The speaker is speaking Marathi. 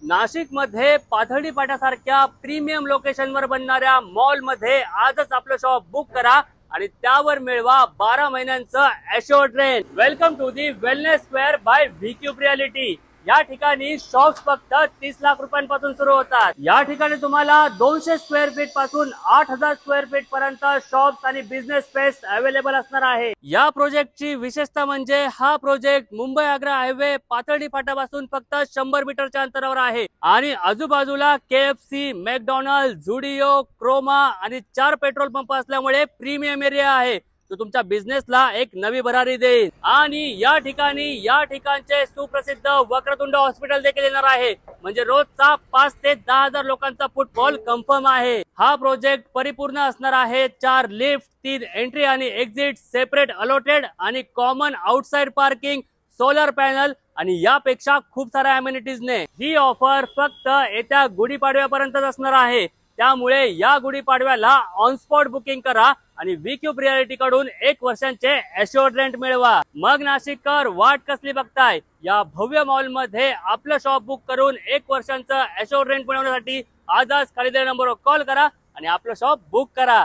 नाशिक मध्ये पाथर्डी पाट्यासारख्या प्रीमियम लोकेशनवर बनणाऱ्या मॉल मध्ये आजच आपलं शॉप बुक करा आणि त्यावर मिळवा 12 महिन्यांचं assured rent. Welcome to the wellness square by VCube reality. या ठिकाणी शॉप्स फक्त 30 लाख रुपयांपासून सुरू होतात। या ठिकाणी तुम्हाला 200 स्क्वेअर फीट पासून 8000 स्क्वेअर फीट पर्यंत शॉप्स आणि बिझनेस स्पेस अवेलेबल असणार आहे। या प्रोजेक्टची विशेषता म्हणजे हा प्रोजेक्ट मुंबई आग्रा हायवे पाथर्डी फाट्यापासून फक्त 100 मीटरच्या अंतरावर आहे आणि आजूबाजूला KFC, मॅकडॉनल्ड, झुडिओ, क्रोमा आणि 4 पेट्रोल पंप असल्यामुळे प्रीमियम एरिया आहे तो तुमच्या बिझनेसला एक नवी भरारी देईल। आणि या ठिकाणचे सुप्रसिद्ध वक्रतुंड हॉस्पिटल देखील येणार आहे, म्हणजे रोजचा 5 ते 10,000 लोकांचा फुटफॉल कन्फर्म आहे। हा प्रोजेक्ट परिपूर्ण असणार आहे। 4 लिफ्ट, 3 एंट्री आणि एक्झिट, सेपरेट अलॉटेड आणि common outside parking, solar panel आणि यापेक्षा खूप साऱ्या अमेनिटीज ने ही ऑफर फक्त येत्या गुढीपाडव्यापर्यंतच असणार आहे। त्यामुळे या गुढीपाडव्याला ऑन स्पॉट बुकिंग करा आणि व्हीक्यूब रियालिटी कडून 1 वर्षांचे ॲश्योर्ड रेंट मिळवा। मग नाशिककर वाट कसली बघताय? या भव्य मॉल मध्ये आपलं शॉप बुक करून 1 वर्षांचं ॲश्योर्ड रेंट मिळवण्यासाठी आजच खाली दिलेल्या नंबरवर कॉल करा आणि आपलं शॉप बुक करा।